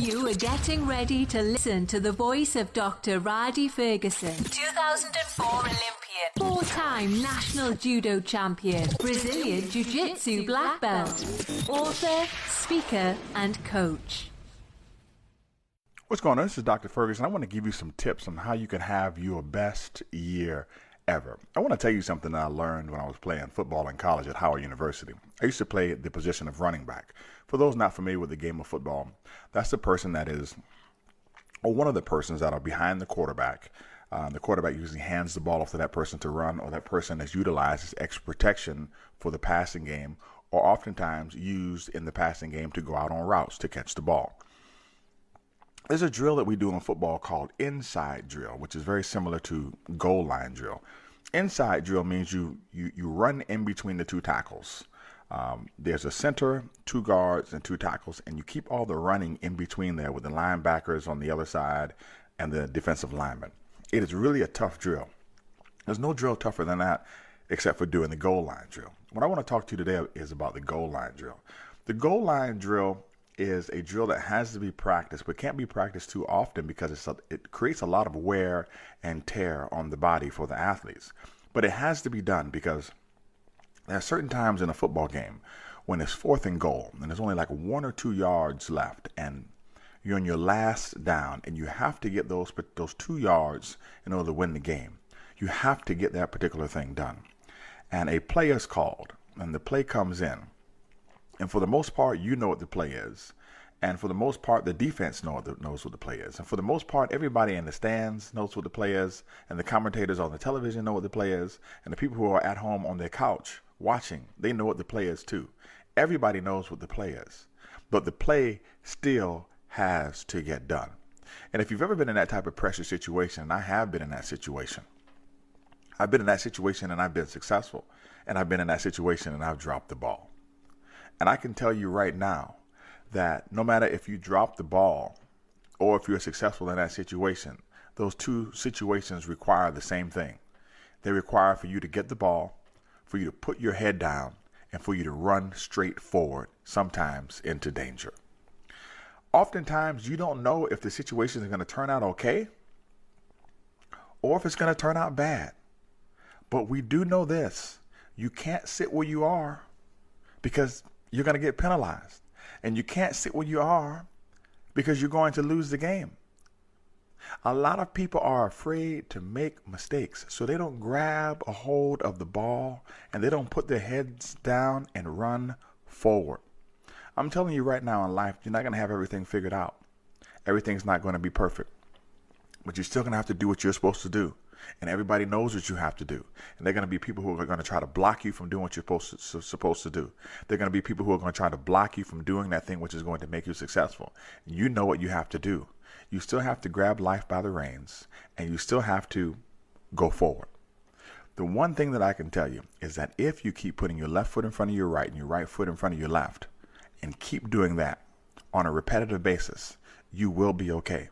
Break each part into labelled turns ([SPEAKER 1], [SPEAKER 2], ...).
[SPEAKER 1] You are getting ready to listen to the voice of Dr. Rhadi Ferguson, 2004 Olympian, four-time national judo champion, Brazilian jiu-jitsu black belt, author, speaker, and coach.
[SPEAKER 2] What's going on? This is Dr. Ferguson. I want to give you some tips on how you can have your best year ever. I want to tell you something that I learned when I was playing football in college at Howard University. I used to play the position of running back. For those not familiar with the game of football, that's the person that is, or one of the persons that are behind the quarterback. The quarterback usually hands the ball off to that person to run, or that person is utilized as extra protection for the passing game, or oftentimes used in the passing game to go out on routes to catch the ball. There's a drill that we do in football called inside drill, which is very similar to goal line drill. Inside drill means you run in between the two tackles. There's a center, two guards, and two tackles, and you keep all the running in between there with the linebackers on the other side and the defensive linemen. It is really a tough drill. There's no drill tougher than that except for doing the goal line drill. What I want to talk to you today is about the goal line drill. The goal line drill is a drill that has to be practiced, but can't be practiced too often because it creates a lot of wear and tear on the body for the athletes. But it has to be done because there are certain times in a football game when it's 4th and goal and there's only like 1 or 2 yards left and you're on your last down and you have to get those 2 yards in order to win the game. You have to get that particular thing done. And a play is called and the play comes in. And for the most part, you know what the play is. And for the most part, the defense knows what the play is. And for the most part, everybody in the stands knows what the play is. And the commentators on the television know what the play is. And the people who are at home on their couch watching, they know what the play is too. Everybody knows what the play is. But the play still has to get done. And if you've ever been in that type of pressure situation, and I have been in that situation. I've been in that situation and I've been successful. And I've been in that situation and I've dropped the ball. And I can tell you right now that no matter if you drop the ball or if you're successful in that situation, those two situations require the same thing. They require for you to get the ball, for you to put your head down, and for you to run straight forward, sometimes into danger. Oftentimes, you don't know if the situation is going to turn out okay or if it's going to turn out bad. But we do know this. You can't sit where you are because you're going to get penalized. And you can't sit where you are because you're going to lose the game. A lot of people are afraid to make mistakes, so they don't grab a hold of the ball and they don't put their heads down and run forward. I'm telling you right now in life, you're not going to have everything figured out. Everything's not going to be perfect, but you're still going to have to do what you're supposed to do. And everybody knows what you have to do. And there are going to be people who are going to try to block you from doing what you're supposed to do. There are going to be people who are going to try to block you from doing that thing which is going to make you successful. You know what you have to do. You still have to grab life by the reins, and you still have to go forward. The one thing that I can tell you is that if you keep putting your left foot in front of your right and your right foot in front of your left, and keep doing that on a repetitive basis, you will be okay.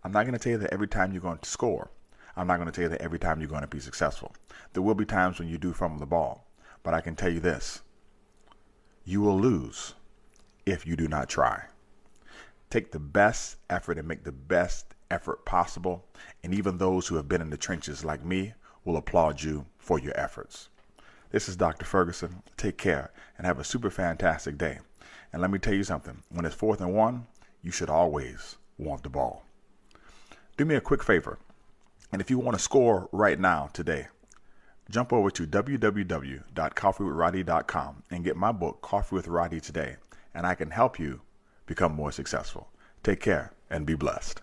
[SPEAKER 2] I'm not going to tell you that every time you're going to score. I'm not going to tell you that every time you're going to be successful. There will be times when you do fumble the ball, but I can tell you this. You will lose if you do not try. Take the best effort and make the best effort possible, and even those who have been in the trenches like me will applaud you for your efforts. This is Dr. Ferguson. Take care and have a super fantastic day. And let me tell you something. When it's 4th and 1, you should always want the ball. Do me a quick favor. And if you want to score right now, today, jump over to www.coffeewithrhadi.com and get my book, Coffee with Rhadi, today. And I can help you become more successful. Take care and be blessed.